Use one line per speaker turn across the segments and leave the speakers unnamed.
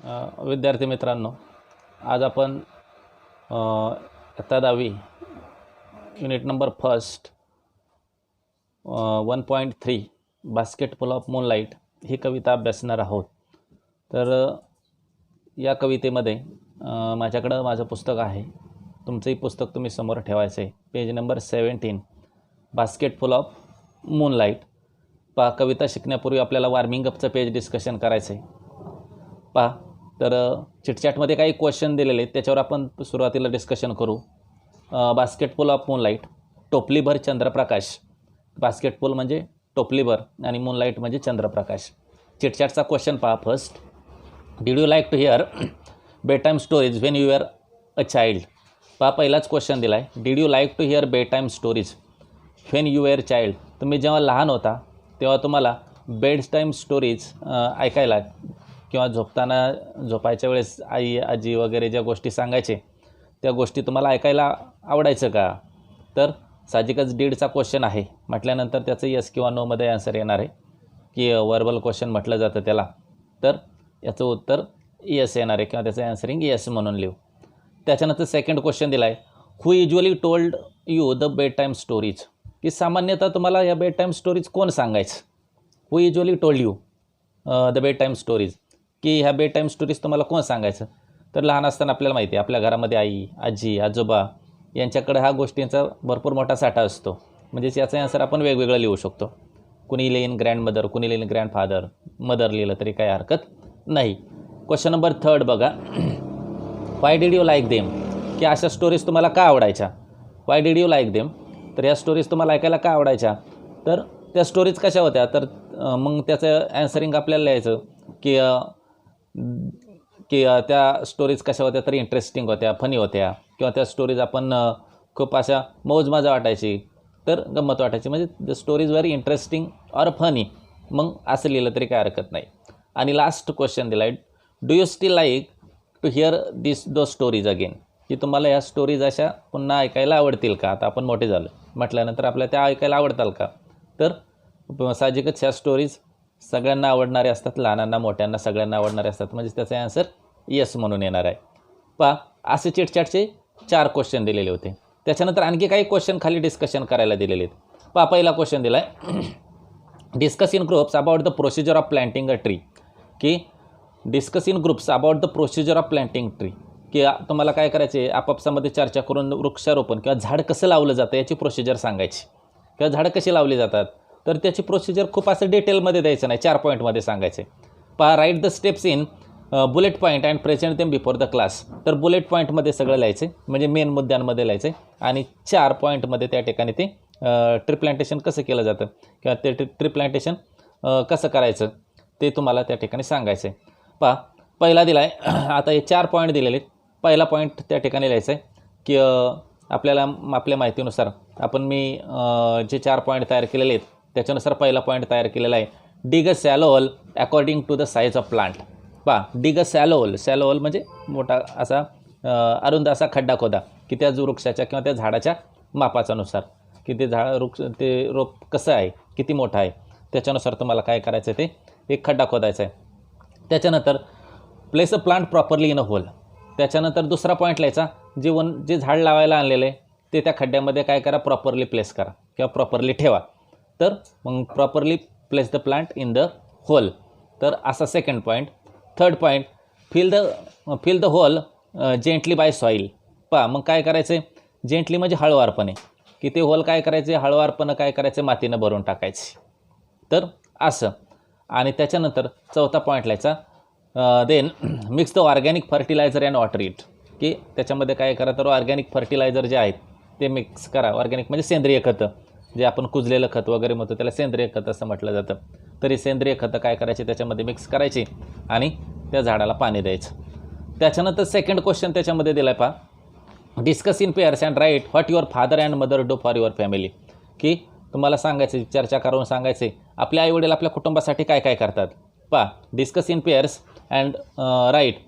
विद्यार्थी मित्रांनो, आज आपण इयत्ता 10वी unit number first 1.3 basketball of moonlight ही कविता अभ्यासणार आहोत. तर या कवितेमध्ये माझ्याकडं माझं पुस्तक आहे. तुमचंही पुस्तक तुम्ही समोर ठेवायचं आहे. Page number 17 basketball of moonlight. पहा, कविता शिकण्यापूर्वी आपल्याला वॉर्मिंग अपचं पेज डिस्कशन करायचं आहे. पहा, तर चिटचॅटमध्ये काही क्वेश्चन दिलेले आहेत, त्याच्यावर आपण सुरुवातीला डिस्कशन करू. बास्केटबॉल ऑफ मूनलाईट, टोपलीभर चंद्रप्रकाश. बास्केटबॉल म्हणजे टोपलीभर आणि मूनलाईट म्हणजे चंद्रप्रकाश. चिटचॅटचा क्वेश्चन पहा. First, did you like to hear bed time stories when you are a child. पहा, पहिलाच क्वेश्चन दिला आहे, did you like to hear bed time stories when you are child. तुम्ही जेव्हा लहान होता तेव्हा तुम्हाला बेड टाईम स्टोरीज ऐकायला किंवा झोपायच्या वेळेस आई आजी वगैरे ज्या गोष्टी सांगायचे त्या गोष्टी तुम्हाला ऐकायला आवडायचं का? तर साहजिकच डीडचा क्वेश्चन आहे म्हटल्यानंतर त्याचं यस किंवा नोमध्ये आन्सर येणार आहे, की वर्बल क्वेश्चन म्हटलं जातं त्याला. तर याचं उत्तर यस येणार आहे किंवा त्याचं आन्सरिंग यस म्हणून लिहू. त्याच्यानंतर सेकंड क्वेश्चन दिला आहे, who usually told you the bed time stories. की सामान्यतः तुम्हाला या बेड टाईम स्टोरीज कोण सांगायचं? Who usually told you the bed time stories, की ह्या बेड टाईम स्टोरीज तुम्हाला कोण सांगायचं? तर लहान असताना आपल्याला माहिती आहे, आपल्या घरामध्ये आई आजी आजोबा यांच्याकडे ह्या गोष्टींचा भरपूर मोठा साठा असतो. म्हणजेच याचं आन्सर आपण वेगवेगळं लिहू शकतो. कुणी लिहिन ग्रँडमदर, कुणी लिहिन ग्रँडफादर, मदर लिहिलं तरी काही हरकत नाही. क्वेश्चन नंबर थर्ड बघा, why did you like them. की अशा स्टोरीज तुम्हाला का आवडायच्या? Why did you like them. तर ह्या स्टोरीज तुम्हाला ऐकायला का आवडायच्या? तर त्या स्टोरीज कशा होत्या? तर मग त्याचं ॲन्सरिंग आपल्याला लिहायचं की त्या स्टोरीज कशा होत्या? तर इंटरेस्टिंग होत्या, फनी होत्या, किंवा त्या स्टोरीज आपण खूप अशा मौज मजा वाटायची, तर गंमत वाटायची. म्हणजे the stories very interesting or funny. मग असं लिहिलं तरी काय हरकत नाही. आणि लास्ट क्वेश्चन दिला आहे, do you still like to hear those stories again. की तुम्हाला ह्या स्टोरीज अशा पुन्हा ऐकायला आवडतील का? आता आपण मोठे झालो म्हटल्यानंतर आपल्याला त्या ऐकायला आवडताल का? तर साहजिकच ह्या स्टोरीज सगळ्यांना आवडणारे असतात, लहानांना मोठ्यांना सगळ्यांना आवडणारे असतात. म्हणजे त्याचा आन्सर यस म्हणून येणार आहे. पहा, असे चिटचॅटचे 4 क्वेश्चन दिलेले होते. त्याच्यानंतर आणखी काही क्वेश्चन खाली डिस्कशन करायला दिलेले आहेत. पहा, पहिला क्वेश्चन दिला आहे, discuss in groups about the procedure of planting a tree. की discuss in groups about the procedure of planting tree. की तुम्हाला काय करायचे, आपापसामध्ये चर्चा करून वृक्षारोपण किंवा झाड कसं लावलं जातं याची प्रोसिजर सांगायची, किंवा झाडं कशी लावली जातात तर त्याची प्रोसिजर खूप असं डिटेलमध्ये द्यायचं नाही, 4 पॉईंटमध्ये सांगायचे. पहा, write the steps in bullet point and present them before the class. तर बुलेट पॉईंटमध्ये सगळं लिहायचं, म्हणजे मेन मुद्द्यांमध्ये लिहायचं, आणि 4 पॉईंटमध्ये त्या ठिकाणी ते ट्री प्लांटेशन कसं केलं जातं किंवा ते ट्री प्लांटेशन कसं करायचं ते तुम्हाला त्या ठिकाणी सांगायचं आहे. पहा, पहिला दिला आहे, आता हे 4 पॉईंट दिलेले आहेत. पहिला पॉईंट त्या ठिकाणी लिहायचं आहे की आपल्या माहितीनुसार मी जे 4 पॉईंट तयार केलेले आहेत त्याच्यानुसार पहिला पॉईंट तयार केलेला आहे, dig a shallow hole according to the size of plant. पहा, dig a shallow hole. Shallow hole म्हणजे मोठा असा अरुंद असा खड्डा खोदा, की त्या वृक्षाच्या किंवा त्या झाडाच्या मापाच्यानुसार, की ते रोप कसं आहे, किती मोठं आहे त्याच्यानुसार तुम्हाला काय करायचं आहे, ते एक खड्डा खोदायचा आहे. त्याच्यानंतर place a plant properly in a whole. त्याच्यानंतर दुसरा पॉईंट लिहायचा, जे झाड लावायला आणलेलं आहे ते त्या खड्ड्यामध्ये काय करा, प्रॉपरली प्लेस करा किंवा प्रॉपरली ठेवा. तर मग properly place the plant in the hole. तर असा second point. Third point, fill the hole gently by soil. पहा, मग काय करायचं आहे, जेंटली म्हणजे हळुवारपणे, की ते होल काय करायचे, हळुवारपणे काय करायचं, मातीनं भरून टाकायचे. तर असं. आणि त्याच्यानंतर चौथा पॉईंट लिहायचा, then mix the organic fertiliser and water it. की त्याच्यामध्ये काय करा, तर ऑर्गॅनिक फर्टिलायझर जे आहेत ते मिक्स करा. ऑर्गॅनिक म्हणजे सेंद्रिय खतं, जे आपण कुजलेलं खत वगैरे म्हणतो त्याला सेंद्रिय खत असं म्हटलं जातं. तरी सेंद्रिय खतं काय करायचे, त्याच्यामध्ये मिक्स करायची आणि त्या झाडाला पाणी द्यायचं. त्याच्यानंतर सेकंड क्वेश्चन त्याच्यामध्ये दिला आहे, पहा, discuss in pairs and write what your father and mother do for your family. की तुम्हाला सांगायचे, चर्चा करून सांगायचे आपले आईवडील आपल्या कुटुंबासाठी काय काय करतात. पहा, discuss in pairs and write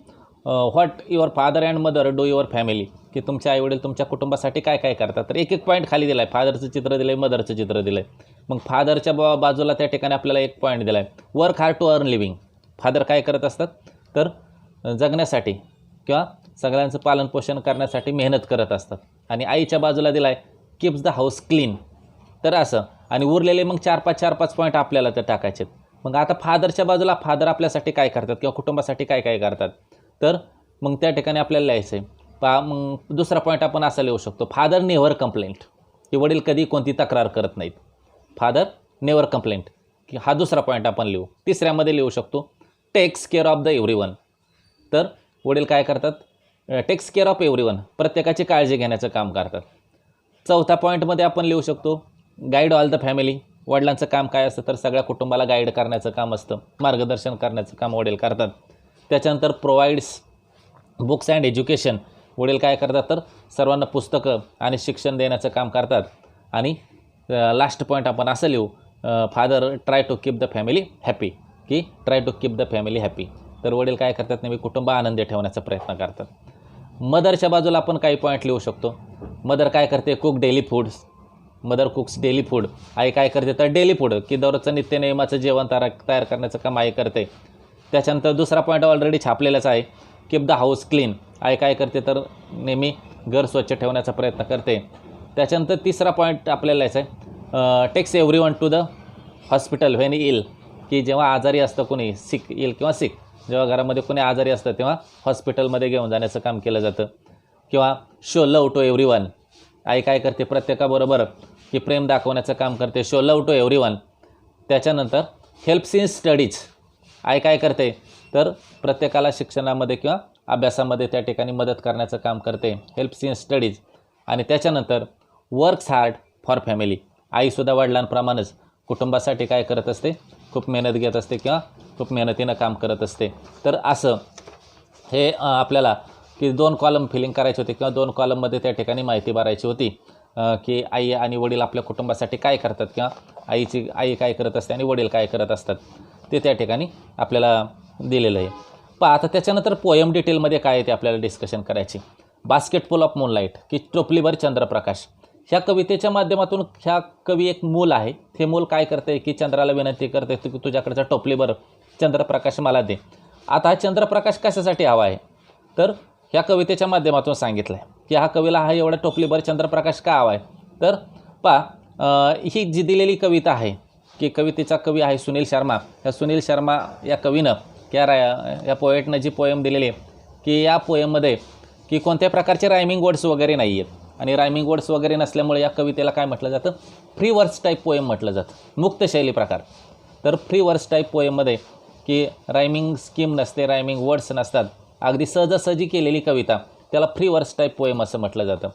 what your father and mother do your family. की तुमच्या आईवडील तुमच्या कुटुंबासाठी काय काय करतात. तर एक पॉईंट खाली दिला आहे, फादरचं चित्र दिलं आहे, मदरचं चित्र दिलं आहे. मग फादरच्या बाजूला त्या ठिकाणी आपल्याला एक पॉईंट दिला आहे, work hard to earn living. Father काय करत असतात, तर जगण्यासाठी किंवा सगळ्यांचं पालनपोषण करण्यासाठी मेहनत करत असतात. आणि आईच्या बाजूला दिला आहे कीप्स द हाऊस क्लीन. तर असं आणि उरलेले मग 4-5 पॉईंट आपल्याला ते टाकायचे. मग आता फादरच्या बाजूला फादर आपल्यासाठी काय करतात किंवा कुटुंबासाठी काय काय करतात, तर मग त्या ठिकाणी आपल्याला लिहायचं आहे. मग दुसरा पॉईंट आपण असा लिहू शकतो, फादर नेव्हर कंप्लेंट, की वडील कधी कोणती तक्रार करत नाहीत. फादर नेव्हर कंप्लेंट, की हा दुसरा पॉईंट आपण लिहू. तिसऱ्यामध्ये लिहू शकतो takes care of the everyone. तर वडील काय करतात, टेक्स केअर ऑफ एव्हरीवन, प्रत्येकाची काळजी घेण्याचं काम करतात. चौथा पॉईंटमध्ये आपण लिहू शकतो गाईड ऑल द फॅमिली. वडिलांचं काम काय असतं, तर सगळ्या कुटुंबाला गाईड करण्याचं काम असतं, मार्गदर्शन करण्याचं काम वडील करतात. त्याच्यानंतर प्रोव्हाइड्स बुक्स अँड एज्युकेशन, वडील काय करतात, तर सर्वांना पुस्तकं आणि शिक्षण देण्याचं काम करतात. आणि लास्ट पॉईंट आपण असं लिहू, father try to keep the family happy, की try to keep the family happy. तर वडील काय करतात, नेहमी कुटुंब आनंदी ठेवण्याचा प्रयत्न करतात. मदरच्या बाजूला आपण काही पॉईंट लिहू शकतो. मदर काय करते, cook daily foods, mother cooks daily food. आई काय करते, तर डेली फूड, की दररोजचं नित्यनेमाचं जेवण तयार करण्याचं काम आई करते. त्याच्यानंतर दुसरा पॉईंट ऑलरेडी छापलेलाच आहे, कीप द हाऊस क्लीन. आई काय करते, तर नेहमी घर स्वच्छ ठेवण्याचा प्रयत्न करते. त्याच्यानंतर तिसरा पॉईंट आपल्याला यायचा आहे, takes everyone to the hospital when ill, की जेव्हा आजारी असतं कोणी, सिक इल किंवा सिक, जेव्हा घरामध्ये कोणी आजारी असतं तेव्हा हॉस्पिटलमध्ये घेऊन जाण्याचं काम केलं जातं. किंवा शो लव टू एव्हरीवन, आई काय करते, प्रत्येकाबरोबर की प्रेम दाखवण्याचं काम करते, शो लव टू एव्हरीवन. त्याच्यानंतर हेल्प्स इन स्टडीज, आई काय करते, तर प्रत्येकाला शिक्षणामध्ये किंवा अभ्यासामध्ये त्या ठिकाणी मदत करण्याचं काम करते, हेल्प्स इन स्टडीज. आणि त्याच्यानंतर वर्क्स हार्ड फॉर फॅमिली, आईसुद्धा वडिलांप्रमाणेच कुटुंबासाठी काय करत असते, खूप मेहनत घेत असते किंवा खूप मेहनतीनं काम करत असते. तर असं हे आपल्याला की 2 कॉलम फिलिंग करायचे होते किंवा 2 कॉलममध्ये त्या ठिकाणी माहिती भरायची होती, की आई आणि वडील आपल्या कुटुंबासाठी काय करतात किंवा आई काय करत असते आणि वडील काय करत असतात, ते त्या ठिकाणी आपल्याला दिलेलं आहे. आता त्याच्यानंतर पोयम डिटेलमध्ये काय आहे ते आपल्याला डिस्कशन करायची. बास्केटफुल ऑफ मूनलाईट, की टोपलीभर चंद्रप्रकाश. ह्या कवितेच्या माध्यमातून ह्या कवी एक मूल आहे, हे मूल काय करते, की चंद्राला विनंती करते की तुझ्याकडचा टोपलीभर चंद्रप्रकाश मला दे. आता हा चंद्रप्रकाश कशासाठी हवा आहे, तर ह्या कवितेच्या माध्यमातून सांगितलं आहे की हा कवीला हा एवढा टोपलीभर चंद्रप्रकाश का हवा आहे. तर ही जी दिलेली कविता आहे, की कवितेचा कवी आहे सुनील शर्मा. या सुनील शर्मा या कवीनं या पोएटनं जी पोएम दिलेली आहे, की या पोएममध्ये की कोणत्या प्रकारचे रायमिंग वर्ड्स वगैरे नाही आहेत. आणि रायमिंग वर्ड्स वगैरे नसल्यामुळे या कवितेला काय म्हटलं जातं, फ्री वर्ड्स टाईप पोएम म्हटलं जातं, मुक्त शैली प्रकार. तर फ्री वर्ड्स टाईप पोएममध्ये की रायमिंग स्कीम नसते, रायमिंग वर्ड्स नसतात, अगदी सहजासहजी केलेली कविता, त्याला फ्री वर्ड्स टाईप पोएम असं म्हटलं जातं.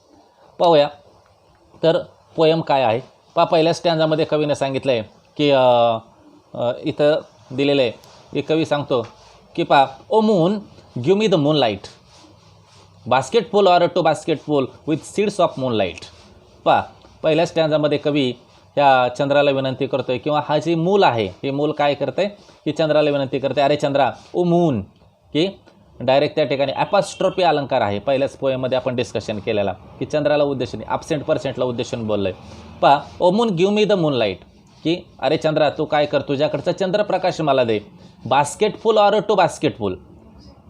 पाहूया तर पोएम काय आहे. पहिल्या स्टँजामध्ये कवीनं सांगितलं आहे की इथं दिलेलं आहे, एक कवी सांगतो की O moon give me the moonlight, basketful or two basketful with seeds of moonlight. पहिल्या स्टँजामध्ये कवी ह्या चंद्राला विनंती करतोय, किंवा हा जे मूल आहे हे मूल काय करतंय, की चंद्राला विनंती करते, अरे चंद्रा ओ मून, की डायरेक्ट त्या ठिकाणी ॲपॉस्ट्रोफी अलंकार आहे. पहिल्याच पोएममध्ये आपण डिस्कशन केलेला, की चंद्राला उद्देशून, ॲबसेंट पर्सेंटला उद्देशून बोललं आहे. O moon give me the moonlight, की अरे चंद्रा तू काय कर, तुझ्याकडचा चंद्रप्रकाश मला दे. बास्केटफुल ऑर टू बास्केटफुल,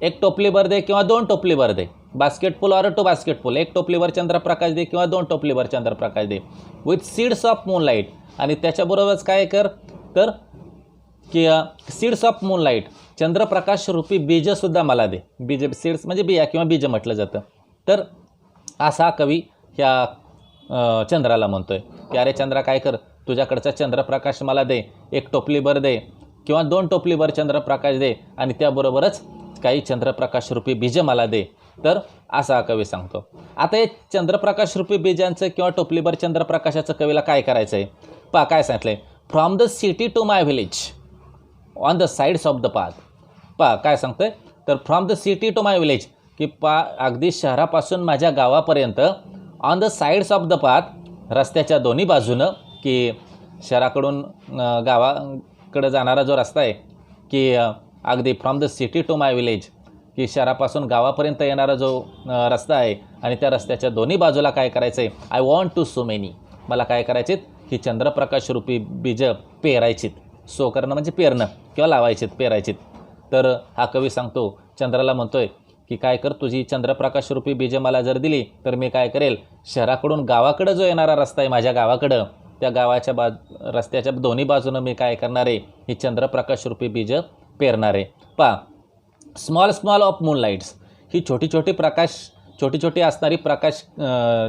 एक टोपलीभर दे किंवा 2 टोपलीभर दे. बास्केटफुल ऑर टू बास्केटफुल, एक टोपलीभर चंद्रप्रकाश दे किंवा 2 टोपलीभर चंद्रप्रकाश दे. विथ सीड्स ऑफ मूनलाईट, आणि त्याच्याबरोबरच काय कर, तर की सीड्स ऑफ मूनलाईट, चंद्रप्रकाश रूपी बीजसुद्धा मला दे. बीज, सीड्स म्हणजे बिया किंवा बीज म्हटलं जातं. तर असा कवी ह्या चंद्राला म्हणतोय की अरे चंद्रा काय कर, तुझ्याकडचा चंद्रप्रकाश मला दे, एक टोपलीभर दे किंवा 2 टोपलीभर चंद्रप्रकाश दे, आणि त्याबरोबरच काही चंद्रप्रकाश रूपी बीज मला दे. तर असा कवी सांगतो. आता हे चंद्रप्रकाश रूपी बीजांचं किंवा टोपलीभर चंद्रप्रकाशाचं कवीला काय करायचं आहे. काय सांगितलं आहे, from the city to my village on the sides of the path. काय सांगतो आहे, तर from the city to my village, की अगदी शहरापासून माझ्या गावापर्यंत, on the sides of the path, रस्त्याच्या दोन्ही बाजूनं, की शहराकडून गावाकडं जाणारा जो रस्ता आहे, की अगदी from the city to my village, की शहरापासून गावापर्यंत येणारा जो रस्ता आहे, आणि त्या रस्त्याच्या दोन्ही बाजूला काय करायचं आहे, I want to sow many, मला काय करायचे, की चंद्रप्रकाश रूपी बीज पेरायचीत. सो करणं म्हणजे पेरणं किंवा लावायचीत, पेरायचीत. तर हा कवी सांगतो चंद्राला म्हणतोय की काय कर, तुझी चंद्रप्रकाशरूपी बीजे मला जर दिली तर मी काय करेल, शहराकडून गावाकडं जो येणारा रस्ता आहे माझ्या गावाकडं, त्या गावाच्या रस्त्याच्या दोन्ही बाजूनं मी काय करणार आहे, ही चंद्रप्रकाशरूपी बीज पेरणार आहे. पहा, स्मॉल स्मॉल ऑफ मूनलाईट्स, ही छोटी छोटी असणारी प्रकाश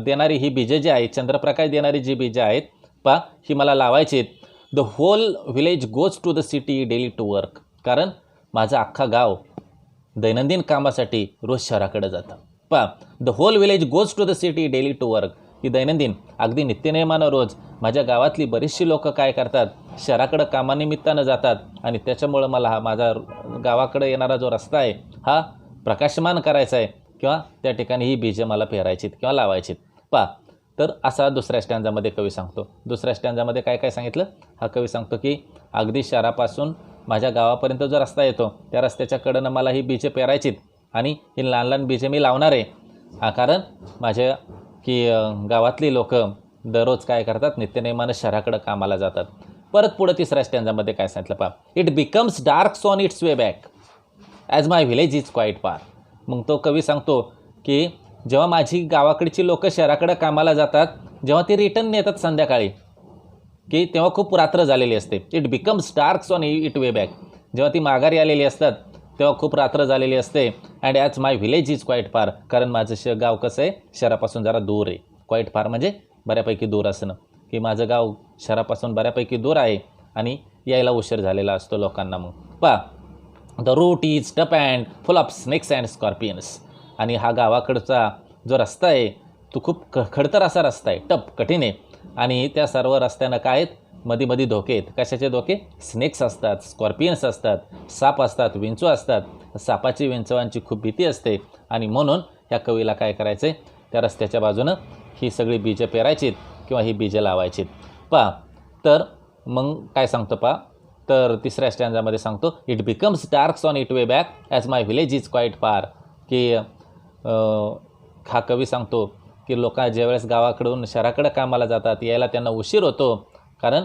देणारी ही बीजे जी आहेत, चंद्रप्रकाश देणारी जी बीजे आहेत, पहा ही मला लावायची आहेत. The whole village goes to the city daily to work, कारण माझं अख्खा गाव दैनंदिन कामासाठी रोज शहराकडे जातं. पहा, the whole village goes to the city daily to work, ही दैनंदिन अगदी नित्यनेमानं रोज माझ्या गावातली बरीचशी लोक काय करतात, शहराकडं कामानिमित्तानं जातात आणि त्याच्यामुळं मला हा माझा गावाकडे येणारा जो रस्ता आहे हा प्रकाशमान करायचा आहे किंवा त्या ठिकाणी ही बीजे मला पेरायचीत किंवा लावायचीत. पहा, तर असा दुसऱ्या स्टँजामध्ये कवी सांगतो. दुसऱ्या स्टँजामध्ये काय काय सांगितलं, हा कवी सांगतो की अगदी शहरापासून माझ्या गावापर्यंत जो रस्ता येतो त्या रस्त्याच्या कडेनं मला ही बीजे पेरायचीत आणि ही लहान लहान बीजे मी लावणार आहे. कारण माझ्या की गावातली लोक दररोज काय करतात, नित्यनेमानं शहराकडं कामाला जातात. परत पुढं तिसऱ्या स्टँजामध्ये काय सांगितलं पहा, it becomes dark on it's way back as my village is quite फार. मग तो कवी सांगतो की जेव्हा माझी गावाकडची लोक शहराकडं कामाला जातात, जेव्हा ते रिटर्न येतात संध्याकाळी की तेव्हा खूप रात्र झालेली असते. It becomes dark on it way back, जेव्हा ती माघारी आलेली असतात तेव्हा खूप रात्र झालेली असते. And as my village is quite फार, कारण माझं गाव कसं आहे, शहरापासून जरा दूर आहे. क्वाईट फार म्हणजे बऱ्यापैकी दूर असणं, की माझं गाव शहरापासून बऱ्यापैकी दूर आहे आणि यायला उशीर झालेला असतो लोकांना. मग पहा, द रूट इज टप and full of snakes and scorpions, आणि हा गावाकडचा जो रस्ता आहे तो खूप खडतर असा रस्ता आहे, टप कठीण आहे. आणि त्या सर्व रस्त्यानं काय आहेत, मध्ये मध्ये धोके आहेत. कशाचे धोके, स्नेक्स असतात, स्कॉर्पियन्स असतात, साप असतात, विंचू असतात. सापाची विंचवांची खूप भीती असते आणि म्हणून ह्या कवीला काय करायचं आहे, त्या रस्त्याच्या बाजूनं ही सगळी बीजे पेरायचीत किंवा ही बीजे लावायचीत. पहा, तर मग काय सांगतो पहा, तर तिसऱ्या स्टँजामध्ये सांगतो, it becomes darks on it way back as my village is quite far, की हा कवी सांगतो की लोक ज्यावेळेस गावाकडून शहराकडं कामाला जातात, यायला त्यांना उशीर होतो, कारण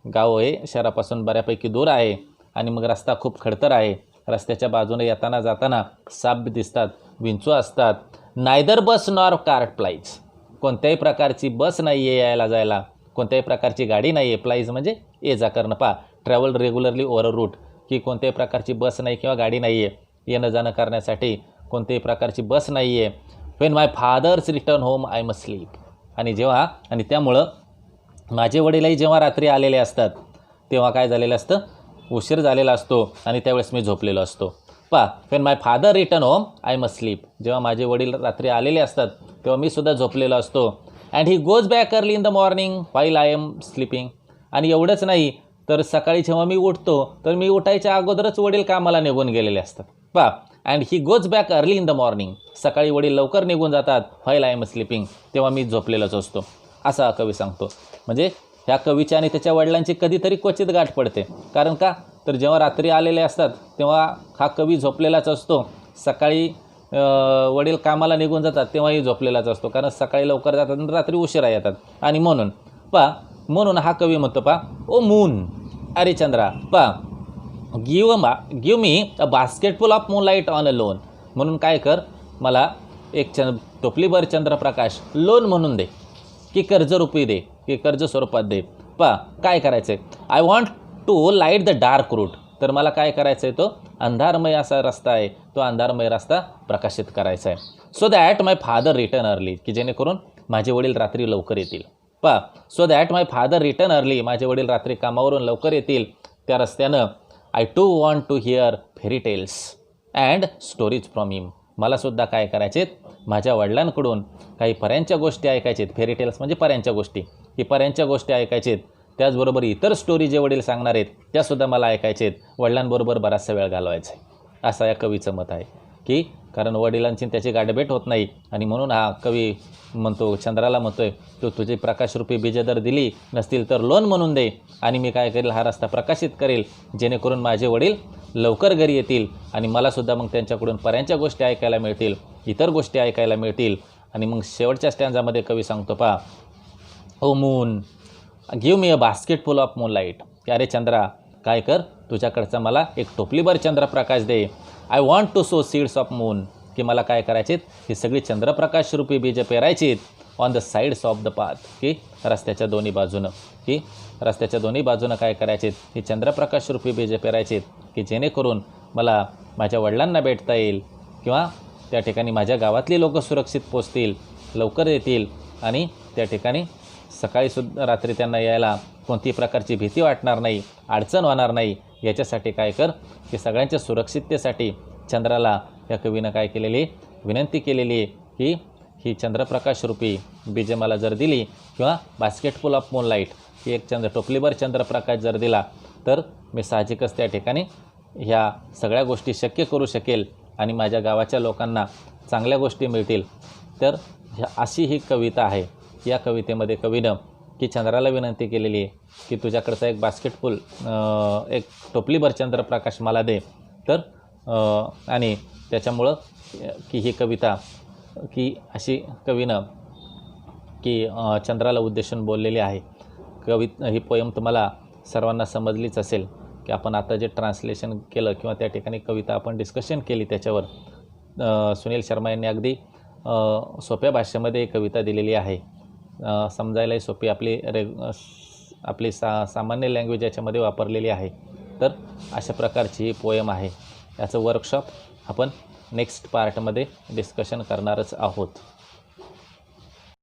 गाव हे शहरापासून बऱ्यापैकी दूर आहे आणि मग रस्ता खूप खडतर आहे. रस्त्याच्या बाजूने येताना जाताना साप दिसतात, विंचू असतात. नायदर बस नॉर कार्ट प्लाईज, कोणत्याही प्रकारची बस नाही आहे यायला जायला, कोणत्याही प्रकारची गाडी नाही आहे. प्लाईज म्हणजे ये जा करणं. पहा, ट्रॅव्हल रेग्युलरली ओव्हर रूट, की कोणत्याही प्रकारची बस नाही किंवा गाडी नाही आहे, येणं जाणं करण्यासाठी कोणत्याही प्रकारची बस नाही आहे. Wien my father's return home I must sleep, आणि त्यामुळं माझे वडीलही जेव्हा रात्री आलेले असतात तेव्हा काय झालेलं असतं, उशीर झालेला असतो आणि त्यावेळेस मी झोपलेलो असतो. पहा, Wien my father return home I must sleep, जेव्हा माझे वडील रात्री आलेले असतात तेव्हा मी सुद्धा झोपलेलो असतो. And he goes back early in the morning while I am sleeping, आणि एवढंच नाही तर सकाळी जेव्हा मी उठतो तर मी उठायच्या अगोदरच वडील कामाला निघून गेलेले असतात. पहा, and he goes back early in the morning, सकाळी वडील लवकर निघून जातात, व्हाईल आय एम स्लीपिंग, तेव्हा मी झोपलेलोच असतो, असा कवी सांगतो. म्हणजे ह्या कवीच्या आणि त्याच्या वडिलांची कधीतरी क्वचित गाठ पडते. कारण का, तर जेव्हा रात्री आलेले असतात तेव्हा हा कवी झोपलेलाच असतो, सकाळी वडील कामाला निघून जातात तेव्हाही झोपलेलाच असतो, कारण सकाळी लवकर जातात आणि रात्री उशिरा येतात. आणि म्हणून हा कवी म्हणतो, पहा, ओ मून, अरे चंद्रा, पहा, give me a basketful of moonlight on a loan, म्हणून काय कर, मला एक टोपलीभर चंद्रप्रकाश लोन म्हणून दे, की कर्जरूपी दे, की कर्ज स्वरूपात दे. पहा, काय करायचं आहे, I want to light the dark route, तर मला काय करायचं आहे, तो अंधारमय असा रस्ता आहे, तो अंधारमय रस्ता प्रकाशित करायचा आहे. So that my father return early, की जेणेकरून माझे वडील रात्री लवकर येतील. पहा, so that my father return early, माझे वडील रात्री कामावरून लवकर येतील त्या रस्त्यानं. I too want to hear fairy tales and stories from him, मलासुद्धा काय करायचेत, माझ्या वडिलांकडून काही पऱ्यांच्या गोष्टी ऐकायचेत. फेरी टेल्स म्हणजे पऱ्यांच्या गोष्टी, की पऱ्यांच्या गोष्टी ऐकायचेत. त्याचबरोबर इतर स्टोरी जे वडील सांगणार आहेत त्यासुद्धा मला ऐकायचेत. वडिलांबरोबर बराचसा वेळ घालवायचा आहे, असं या कवीचं मत आहे. की कारण वडिलांची त्याची गाठभेट होत नाही आणि म्हणून हा कवी म्हणतो, चंद्राला म्हणतोय, तो तुझी प्रकाशरूपी बीजे जर दिली नसतील तर लोन म्हणून दे, आणि मी काय करेल, हा रस्ता प्रकाशित करेल, जेणेकरून माझे वडील लवकर घरी येतील आणि मलासुद्धा मग त्यांच्याकडून पऱ्यांच्या गोष्टी ऐकायला मिळतील, इतर गोष्टी ऐकायला मिळतील. आणि मग शेवटच्या स्टँजामध्ये कवी सांगतो, पहा, O moon give me a basketful of moonlight, की अरे चंद्रा, काय कर, तुझ्याकडचा मला एक टोपलीभर चंद्रप्रकाश दे. I want to sow seeds of moon, की मला काय करायचेत, ही सगळी चंद्रप्रकाश रूपी बीज पेरायचीत on the sides of the path, की रस्त्याच्या दोन्ही बाजूनं, की रस्त्याच्या दोन्ही बाजूनं काय करायचेत, ही चंद्रप्रकाश रूपी बीज पेरायचीत, की जेणेकरून मला माझ्या वडिलांना भेटता येईल किंवा त्या ठिकाणी माझ्या गावातली लोकं सुरक्षित पोचतील, लवकर येतील आणि त्या ठिकाणी सकाळीसुद्धा रात्री त्यांना यायला कोणतीही प्रकारची भीती वाटणार नाही, अडचण होणार नाही. याच्यासाठी काय कर, की सगळ्यांच्या सुरक्षिततेसाठी चंद्राला या कवीनं काय केलेली, विनंती केलेली आहे, की ही चंद्रप्रकाश रूपी बीजे मला जर दिली किंवा बास्केटफुल ऑफ मूनलाईट ही एक टोपलीभर चंद्रप्रकाश जर दिला तर मी साहजिकच त्या ठिकाणी ह्या सगळ्या गोष्टी शक्य करू शकेल आणि माझ्या गावाच्या लोकांना चांगल्या गोष्टी मिळतील. तर अशी ही कविता आहे. या कवितेमध्ये कवीनं की चंद्राला विनंती केलेली आहे की तुझ्याकडचा एक बास्केटफुल एक टोपलीभर चंद्रप्रकाश मला दे. तर आणि त्याच्यामुळं की ही कविता की अशी कवीनं की चंद्राला उद्देशून बोललेली आहे. ही पोयम तुम्हाला सर्वांना समजलीच असेल की आपण आता जे ट्रान्सलेशन केलं किंवा त्या ठिकाणी कविता आपण डिस्कशन केली त्याच्यावर सुनील शर्मा यांनी अगदी सोप्या भाषेमध्ये एक कविता दिलेली आहे. समजायलाही सोपी आपली सामान्य लँग्वेज याच्यामध्ये वापरलेली आहे. तर अशा प्रकारची ही पोयम आहे. याचं वर्कशॉप आपण नेक्स्ट पार्टमध्ये डिस्कशन करणारच आहोत.